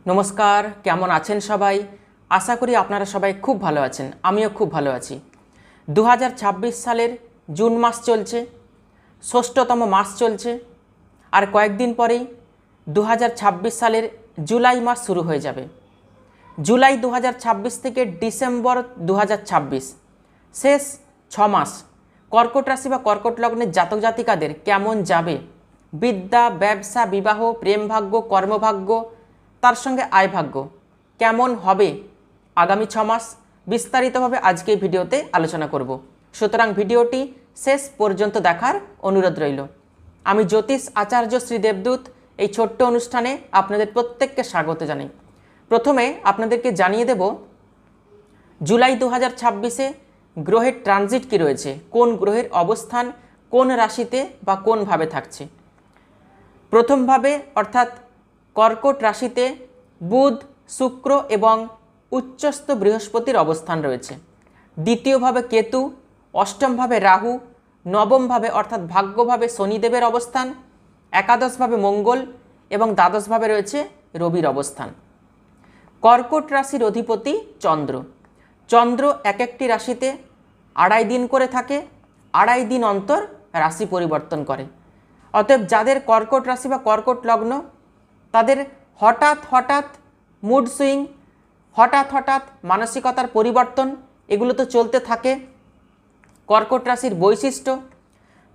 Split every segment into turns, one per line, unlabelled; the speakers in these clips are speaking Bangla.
নমস্কার, কেমন আছেন সবাই? আশা করি আপনারা সবাই খুব ভালো আছেন। আমিও খুব ভালো আছি। 2026 সালের জুন মাস চলছে, ষষ্ঠতম মাস চলছে, আর কয়েকদিন পরেই 2026 সালের জুলাই মাস শুরু হয়ে যাবে। জুলাই 2026 থেকে ডিসেম্বর 2026, শেষ 6 মাস কর্কট রাশি বা কর্কট লগ্নের জাতক জাতিকাদের কেমন যাবে? বিদ্যা, ব্যবসা, বিবাহ, প্রেম ভাগ্য, কর্মভাগ্য, তার সঙ্গে আয় ভাগ্য কেমন হবে আগামী 6 মাস বিস্তারিতভাবে আজকে এই ভিডিওতে আলোচনা করব। সুতরাং ভিডিওটি শেষ পর্যন্ত দেখার অনুরোধ রইল। আমি জ্যোতিষ আচার্য শ্রী দেবদূত এই ছোট্ট অনুষ্ঠানে আপনাদের প্রত্যেককে স্বাগত জানাই। প্রথমে আপনাদেরকে জানিয়ে দেব জুলাই 2026-এ গ্রহের ট্রানজিট কী রয়েছে, কোন গ্রহের অবস্থান কোন রাশিতে বা কোন ভাবে থাকছে। প্রথমভাবে অর্থাৎ কর্কট রাশিতে বুধ, শুক্র এবং উচ্চস্থ বৃহস্পতির অবস্থান রয়েছে। দ্বিতীয়ভাবে কেতু, অষ্টমভাবে রাহু, নবমভাবে অর্থাৎ ভাগ্যভাবে শনিদেবের অবস্থান, একাদশভাবে মঙ্গল এবং দ্বাদশভাবে রয়েছে রবির অবস্থান। কর্কট রাশির অধিপতি চন্দ্র। চন্দ্র এক একটি রাশিতে 2.5 দিন করে থাকে, 2.5 দিন অন্তর রাশি পরিবর্তন করে। অতএব যাদের কর্কট রাশি বা কর্কট লগ্ন, তাদের হঠাৎ হঠাৎ মুড সুইং, হঠাৎ হঠাৎ মানসিকতার পরিবর্তন এগুলো তো চলতে থাকে। কর্কট রাশির বৈশিষ্ট্য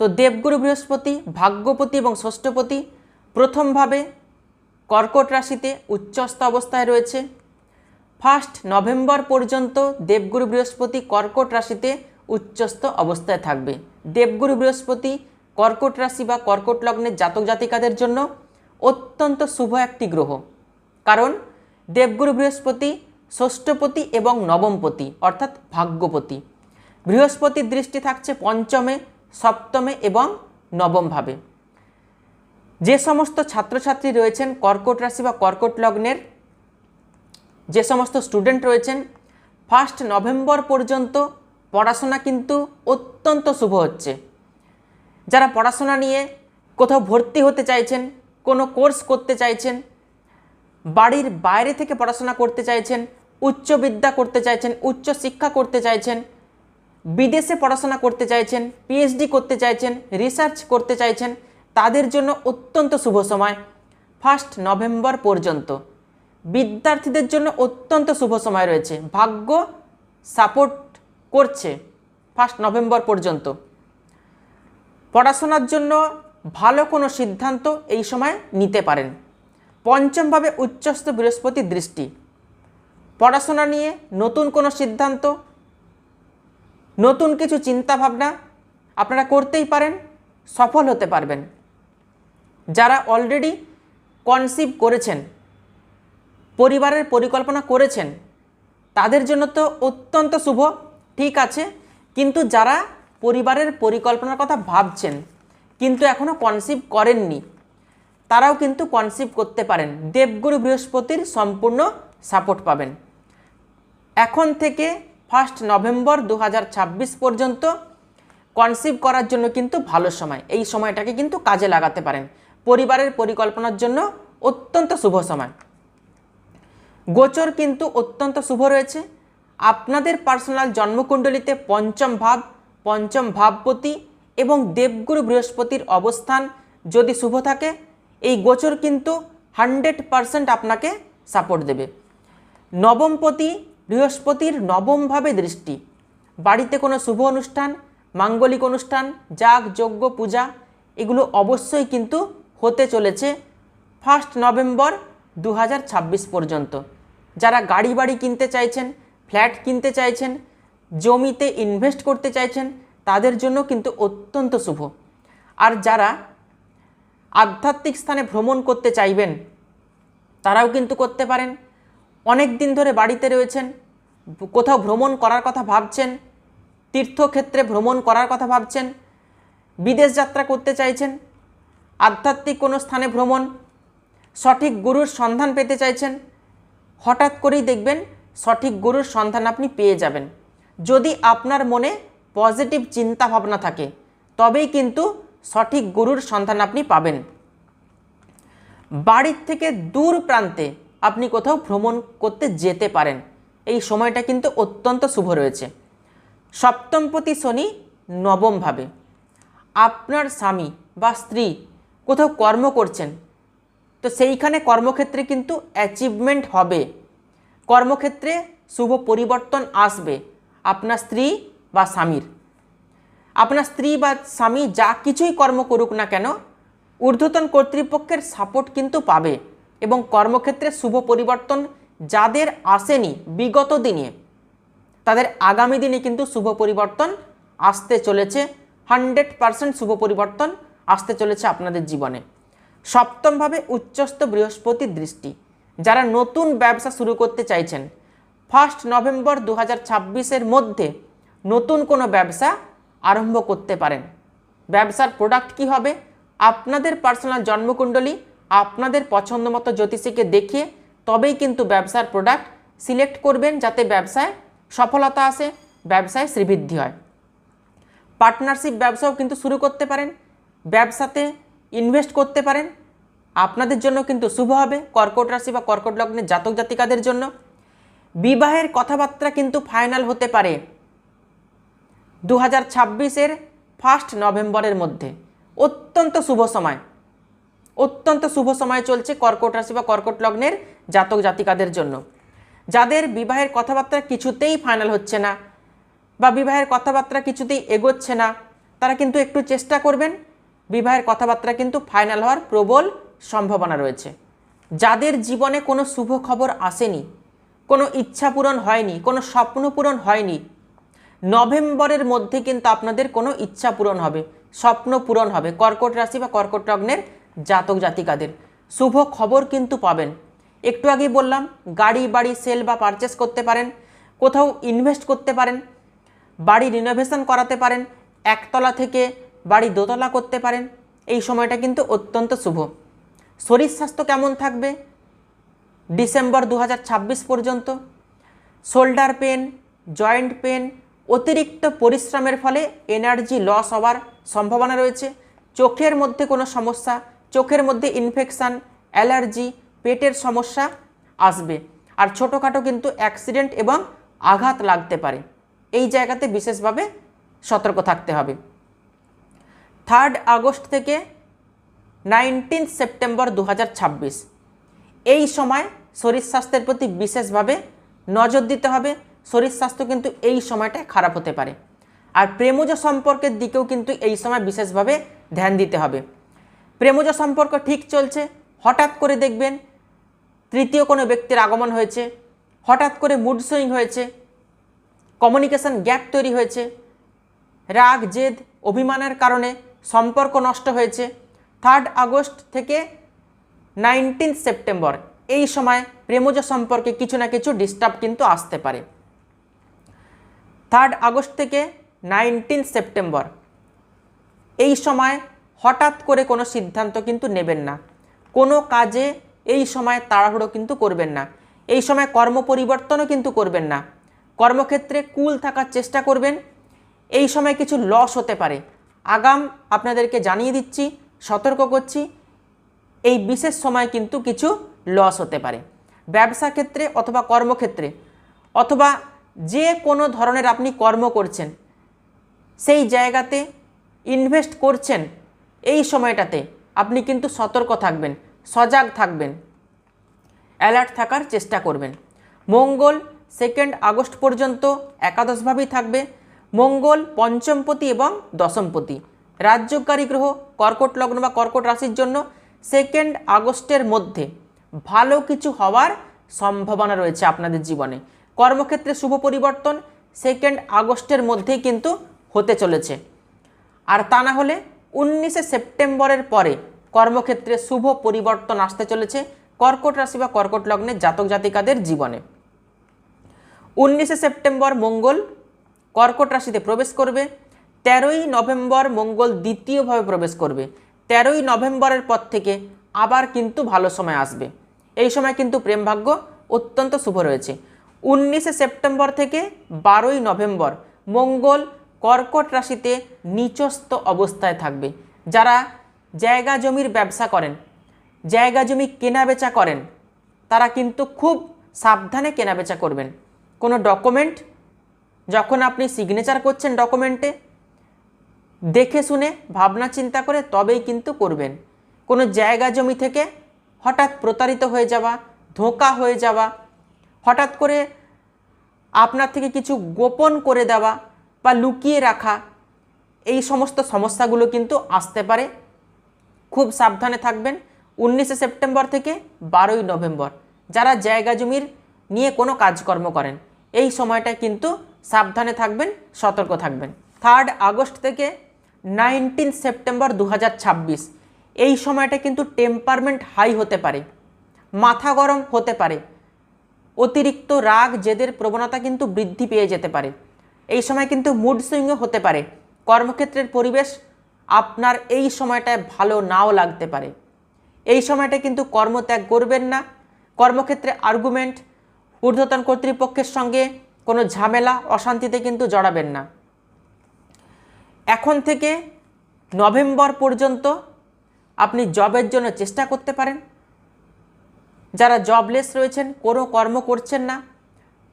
তো দেবগুরু বৃহস্পতি ভাগ্যপতি এবং ষষ্ঠপতি প্রথমভাবে কর্কট রাশিতে উচ্চস্থ অবস্থায় রয়েছে। 1 নভেম্বর পর্যন্ত দেবগুরু বৃহস্পতি কর্কট রাশিতে উচ্চস্থ অবস্থায় থাকবে। দেবগুরু বৃহস্পতি কর্কট রাশি বা কর্কট লগ্নের জাতক জাতিকাদের জন্য অত্যন্ত শুভ একটি গ্রহ, কারণ দেবগুরু বৃহস্পতি ষষ্ঠপতি এবং নবমপতি অর্থাৎ ভাগ্যপতি। বৃহস্পতির দৃষ্টি থাকছে পঞ্চমে, সপ্তমে এবং নবমভাবে। যে সমস্ত ছাত্রছাত্রী রয়েছেন কর্কট রাশি বা কর্কট লগ্নের, যে সমস্ত স্টুডেন্ট রয়েছেন, 1 নভেম্বর পর্যন্ত পড়াশোনা কিন্তু অত্যন্ত শুভ হচ্ছে। যারা পড়াশোনা নিয়ে কোথাও ভর্তি হতে চাইছেন, কোনো কোর্স করতে চাইছেন, বাড়ির বাইরে থেকে পড়াশোনা করতে চাইছেন, উচ্চ বিদ্যা করতে চাইছেন, উচ্চ শিক্ষা করতে চাইছেন, বিদেশে পড়াশোনা করতে চাইছেন, পিএইচডি করতে চাইছেন, রিসার্চ করতে চাইছেন, তাদের জন্য অত্যন্ত শুভ সময় 1 নভেম্বর পর্যন্ত। বিদ্যার্থীদের জন্য অত্যন্ত শুভ সময় রয়েছে, ভাগ্য সাপোর্ট করছে 1 নভেম্বর পর্যন্ত। পড়াশোনার জন্য ভালো কোনো সিদ্ধান্ত এই সময় নিতে পারেন। পঞ্চমভাবে উচ্চস্থ বৃহস্পতির দৃষ্টি, পড়াশোনা নিয়ে নতুন কোনো সিদ্ধান্ত, নতুন কিছু চিন্তাভাবনা আপনারা করতেই পারেন, সফল হতে পারবেন। যারা অলরেডি কনসিভ করেছেন, পরিবারের পরিকল্পনা করেছেন, তাদের জন্য তো অত্যন্ত শুভ, ঠিক আছে। কিন্তু যারা পরিবারের পরিকল্পনার কথা ভাবছেন কিন্তু এখনও কনসিভ করেননি, তারাও কিন্তু কনসিভ করতে পারেন। দেবগুরু বৃহস্পতির সম্পূর্ণ সাপোর্ট পাবেন। এখন থেকে 1 নভেম্বর 2026 পর্যন্ত কনসিভ করার জন্য কিন্তু ভালো সময়। এই সময়টাকে কিন্তু কাজে লাগাতে পারেন। পরিবারের পরিকল্পনার জন্য অত্যন্ত শুভ সময়। গোচর কিন্তু অত্যন্ত শুভ রয়েছে। আপনাদের পার্সোনাল জন্মকুণ্ডলিতে পঞ্চম ভাবপতি এবং দেবগুরু বৃহস্পতির অবস্থান যদি শুভ থাকে, এই গোচর কিন্তু 100% আপনাকে সাপোর্ট দেবে। নবমপতি বৃহস্পতির নবমভাবে দৃষ্টি, বাড়িতে কোনো শুভ অনুষ্ঠান, মাঙ্গলিক অনুষ্ঠান, যাগ যজ্ঞ পূজা এগুলো অবশ্যই কিন্তু হতে চলেছে 1 নভেম্বর 2026 পর্যন্ত। যারা গাড়ি বাড়ি কিনতে চাইছেন, ফ্ল্যাট কিনতে চাইছেন, জমিতে ইনভেস্ট করতে চাইছেন, তাদের জন্য কিন্তু অত্যন্ত শুভ। আর যারা আধ্যাত্মিক স্থানে ভ্রমণ করতে চাইবেন, তারাও কিন্তু করতে পারেন। অনেক দিন ধরে বাড়িতে রয়েছেন, কোথাও ভ্রমণ করার কথা ভাবছেন, তীর্থক্ষেত্রে ভ্রমণ করার কথা ভাবছেন, বিদেশ যাত্রা করতে চাইছেন, আধ্যাত্মিক কোনো স্থানে ভ্রমণ, সঠিক গুরুর সন্ধান পেতে চাইছেন, হঠাৎ করেই দেখবেন সঠিক গুরুর সন্ধান আপনি পেয়ে যাবেন। যদি আপনার মনে পজিটিভ চিন্তা ভাবনা থাকে, তবেই কিন্তু সঠিক গুরুর সন্ধান আপনি পাবেন। বাড়ির থেকে দূর প্রান্তে আপনি কোথাও ভ্রমণ করতে যেতে পারেন। এই সময়টা কিন্তু অত্যন্ত শুভ রয়েছে। সপ্তমপতি শনি নবমভাবে। আপনার স্বামী বা স্ত্রী কোথাও কর্ম করছেন, তো সেইখানে কর্মক্ষেত্রে কিন্তু অ্যাচিভমেন্ট হবে, কর্মক্ষেত্রে শুভ পরিবর্তন আসবে আপনার স্ত্রী বা স্বামীর। আপনার স্ত্রী বা স্বামী যা কিছুই কর্ম করুক না কেন, ঊর্ধ্বতন কর্তৃপক্ষের সাপোর্ট কিন্তু পাবে এবং কর্মক্ষেত্রে শুভ পরিবর্তন যাদের আসেনি বিগত দিনে, তাদের আগামী দিনে কিন্তু শুভ পরিবর্তন আসতে চলেছে। 100% শুভ পরিবর্তন আসতে চলেছে আপনাদের জীবনে। সপ্তমভাবে উচ্চস্থ বৃহস্পতির দৃষ্টি। যারা নতুন ব্যবসা শুরু করতে চাইছেন, 1 নভেম্বর 2026-এর মধ্যে নতুন কোনো ব্যবসা আরম্ভ করতে পারেন। ব্যবসার প্রোডাক্ট কি হবে? আপনাদের পার্সোনাল জন্মকুণ্ডলী, আপনাদের পছন্দ মতো জ্যোতিষীকে দেখিয়ে তবেই কিন্তু ব্যবসার প্রোডাক্ট সিলেক্ট করবেন, যাতে ব্যবসায় সফলতা আসে, ব্যবসায় শ্রীবৃদ্ধি হয়। পার্টনারশিপ ব্যবসাও কিন্তু শুরু করতে পারেন, ব্যবসাতে ইনভেস্ট করতে পারেন, আপনাদের জন্য কিন্তু শুভ হবে। কর্কট রাশি বা কর্কট লগ্নের জাতক জাতিকাদের জন্য বিবাহের কথাবার্তা কিন্তু ফাইনাল হতে পারে 2026-এর 1 নভেম্বরের মধ্যে। অত্যন্ত শুভ সময়, অত্যন্ত শুভ সময় চলছে কর্কট রাশি বা কর্কট লগ্নের জাতক জাতিকাদের জন্য। যাদের বিবাহের কথাবার্তা কিছুতেই ফাইনাল হচ্ছে না বা বিবাহের কথাবার্তা কিছুতেই এগোচ্ছে না, তারা কিন্তু একটু চেষ্টা করবেন, বিবাহের কথাবার্তা কিন্তু ফাইনাল হওয়ার প্রবল সম্ভাবনা রয়েছে। যাদের জীবনে কোনো শুভ খবর আসেনি, কোনো ইচ্ছা পূরণ হয়নি, কোনো স্বপ্ন পূরণ হয়নি, নভেম্বরের মধ্যে কিন্তু আপনাদের কোনো ইচ্ছা পূরণ হবে, স্বপ্ন পূরণ হবে। কর্কট রাশি বা কর্কট লগ্নের জাতক জাতিকাদের শুভ খবর কিন্তু পাবেন। একটু আগেই বললাম, গাড়ি বাড়ি সেল বা পারচেস করতে পারেন, কোথাও ইনভেস্ট করতে পারেন, বাড়ি রিনোভেশন করাতে পারেন, একতলা থেকে বাড়ি দোতলা করতে পারেন। এই সময়টা কিন্তু অত্যন্ত শুভ। শরীর স্বাস্থ্য কেমন থাকবে ডিসেম্বর 2026 পর্যন্ত? শোল্ডার পেন, জয়েন্ট পেন, অতিরিক্ত পরিশ্রমের ফলে এনার্জি লস হওয়ার সম্ভাবনা রয়েছে। চোখের মধ্যে কোনো সমস্যা, চোখের মধ্যে ইনফেকশান, অ্যালার্জি, পেটের সমস্যা আসবে। আর ছোটোখাটো কিন্তু অ্যাক্সিডেন্ট এবং আঘাত লাগতে পারে, এই জায়গাতে বিশেষভাবে সতর্ক থাকতে হবে। 3 আগস্ট থেকে 19 সেপ্টেম্বর 2026 এই সময় শরীর স্বাস্থ্যের প্রতি বিশেষভাবে নজর দিতে হবে। শরীর স্বাস্থ্য কিন্তু এই সময়টায় খারাপ হতে পারে। আর প্রেমজ সম্পর্কের দিকেও কিন্তু এই সময় বিশেষভাবে ধ্যান দিতে হবে। প্রেমজ সম্পর্ক ঠিক চলছে, হঠাৎ করে দেখবেন তৃতীয় কোনো ব্যক্তির আগমন হয়েছে, হঠাৎ করে মুড সুইং হয়েছে, কমিউনিকেশন গ্যাপ তৈরি হয়েছে, রাগ জেদ অভিমানের কারণে সম্পর্ক নষ্ট হয়েছে। 3 আগস্ট থেকে 19 সেপ্টেম্বর এই সময় প্রেমজ সম্পর্কে কিছু না কিছু ডিস্টার্ব কিন্তু আসতে পারে। 3 আগস্ট থেকে 19 সেপ্টেম্বর এই সময় হঠাৎ করে কোনো সিদ্ধান্ত কিন্তু নেবেন না, কোনো কাজে এই সময় তাড়াহুড়ো কিন্তু করবেন না, এই সময় কর্ম পরিবর্তনও কিন্তু করবেন না, কর্মক্ষেত্রে কুল থাকার চেষ্টা করবেন। এই সময় কিছু লস হতে পারে, আগাম আপনাদেরকে জানিয়ে দিচ্ছি, সতর্ক করছি, এই বিশেষ সময় কিন্তু কিছু লস হতে পারে। ব্যবসা ক্ষেত্রে অথবা কর্মক্ষেত্রে অথবা যে কোনো ধরনের আপনি কর্ম করছেন, সেই জায়গাতে ইনভেস্ট করছেন, এই সময়টাতে আপনি কিন্তু সতর্ক থাকবেন, সজাগ থাকবেন, অ্যালার্ট থাকার চেষ্টা করবেন। মঙ্গল 2 আগস্ট পর্যন্ত একাদশভাবেই থাকবে। মঙ্গল পঞ্চমপতি এবং দশমপতি, রাজ্যকারী গ্রহ কর্কট লগ্ন বা কর্কট রাশির জন্য 2 আগস্টের মধ্যে ভালো কিছু হওয়ার সম্ভাবনা রয়েছে আপনাদের জীবনে। কর্মক্ষেত্রে শুভ পরিবর্তন 2 আগস্টের মধ্যেই কিন্তু হতে চলেছে। আর তা না হলে 19 সেপ্টেম্বরের পরে কর্মক্ষেত্রে শুভ পরিবর্তন আসতে চলেছে কর্কট রাশি বা কর্কট লগ্নের জাতক জাতিকাদের জীবনে। 19 সেপ্টেম্বর মঙ্গল কর্কট রাশিতে প্রবেশ করবে। 13ই নভেম্বর মঙ্গল দ্বিতীয়ভাবে প্রবেশ করবে। 13ই নভেম্বরের পর থেকে আবার কিন্তু ভালো সময় আসবে। এই সময় কিন্তু প্রেমভাগ্য অত্যন্ত শুভ রয়েছে। 19 সেপ্টেম্বর থেকে 12ই নভেম্বর মঙ্গল কর্কট রাশিতে নিচস্থ অবস্থায় থাকবে। যারা জায়গা জমির ব্যবসা করেন, জায়গা জমি কেনা বেচা করেন, তারা কিন্তু খুব সাবধানে কেনাবেচা করবেন। কোনো ডকুমেন্ট যখন আপনি সিগনেচার করছেন ডকুমেন্টে, দেখে শুনে ভাবনা চিন্তা করে তবেই কিন্তু করবেন। কোনো জায়গা জমি থেকে হঠাৎ প্রতারিত হয়ে যাওয়া, ধোঁকা হয়ে যাওয়া, হঠাৎ করে আপনার থেকে কিছু গোপন করে দেওয়া বা লুকিয়ে রাখা, এই সমস্ত সমস্যাগুলো কিন্তু আসতে পারে। খুব সাবধানে থাকবেন। 19শে সেপ্টেম্বর থেকে 12ই নভেম্বর যারা জায়গা জমির নিয়ে কোনো কাজকর্ম করেন, এই সময়টা কিন্তু সাবধানে থাকবেন, সতর্ক থাকবেন। 3 আগস্ট থেকে 19 সেপ্টেম্বর 2026 এই সময়টা কিন্তু টেম্পারমেন্ট হাই হতে পারে, মাথা গরম হতে পারে, অতিরিক্ত রাগ জেদের প্রবণতা কিন্তু বৃদ্ধি পেয়ে যেতে পারে। এই সময় কিন্তু মুড সুইংও হতে পারে। কর্মক্ষেত্রের পরিবেশ আপনার এই সময়টায় ভালো নাও লাগতে পারে। এই সময়টা কিন্তু কর্মত্যাগ করবেন না। কর্মক্ষেত্রে আর্গুমেন্ট, ঊর্ধ্বতন কর্তৃপক্ষের সঙ্গে কোনো ঝামেলা অশান্তিতে কিন্তু জড়াবেন না। এখন থেকে নভেম্বর পর্যন্ত আপনি জবের জন্য চেষ্টা করতে পারেন। যারা জবলেস রয়েছেন, কোনো কর্ম করছেন না,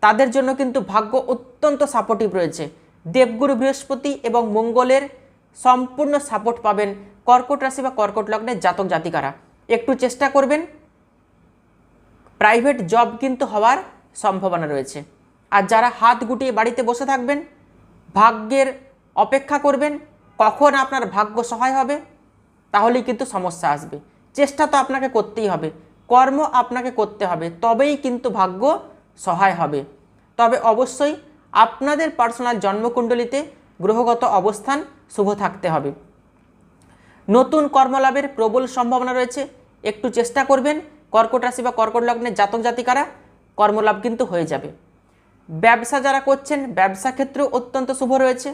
তাদের জন্য কিন্তু ভাগ্য অত্যন্ত সাপোর্টিভ রয়েছে। দেবগুরু বৃহস্পতি এবং মঙ্গলের সম্পূর্ণ সাপোর্ট পাবেন কর্কট রাশি বা কর্কট লগ্নের জাতক জাতিকারা। একটু চেষ্টা করবেন, প্রাইভেট জব কিন্তু হওয়ার সম্ভাবনা রয়েছে। আর যারা হাত গুটিয়ে বাড়িতে বসে থাকবেন, ভাগ্যের অপেক্ষা করবেন কখন আপনার ভাগ্য সহায় হবে, তাহলেই কিন্তু সমস্যা আসবে। চেষ্টা তো আপনাকে করতেই হবে, কর্ম আপনাকে করতে হবে, তবেই কিন্তু ভাগ্য সহায় হবে। তবে অবশ্যই আপনাদের পার্সোনাল জন্মকুণ্ডলিতে গ্রহগত অবস্থান শুভ থাকতে হবে। নতুন কর্মলাভের প্রবল সম্ভাবনা রয়েছে। একটু চেষ্টা করবেন, কর্কট রাশি বা কর্কট লগ্নের জাতক জাতিকারা, কর্মলাভ কিন্তু হয়ে যাবে। ব্যবসা যারা করছেন, ব্যবসা ক্ষেত্রেও অত্যন্ত শুভ রয়েছে।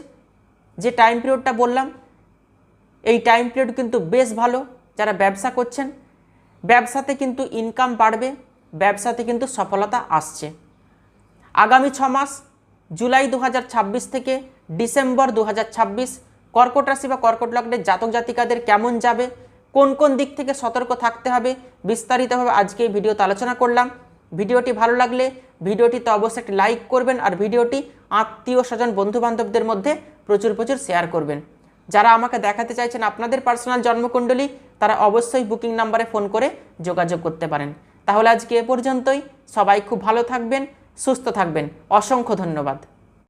যে টাইম পিরিয়ডটা বললাম, এই টাইম পিরিয়ড কিন্তু বেশ ভালো। যারা ব্যবসা করছেন, ব্যবসাতে কিন্তু ইনকাম বাড়বে, ব্যবসাতে কিন্তু সফলতা আসছে। আগামী 6 মাস জুলাই 2026 থেকে ডিসেম্বর 2026 কর্কট রাশি বা কর্কট লগ্নের জাতক জাতিকাদের কেমন যাবে, কোন কোন দিক থেকে সতর্ক থাকতে হবে, বিস্তারিতভাবে আজকে এই ভিডিওতে আলোচনা করলাম। ভিডিওটি ভালো লাগলে ভিডিওটিতে অবশ্যই একটি লাইক করবেন আর ভিডিওটি আত্মীয় স্বজন বন্ধুবান্ধবদের মধ্যে প্রচুর শেয়ার করবেন। যারা আমাকে দেখাতে চাইছেন আপনাদের পার্সোনাল জন্মকুণ্ডলী, তারা অবশ্যই বুকিং নাম্বারে ফোন করে যোগাযোগ করতে পারেন। তাহলে আজকে এ পর্যন্তই। সবাই খুব ভালো থাকবেন, সুস্থ থাকবেন। অসংখ্য ধন্যবাদ।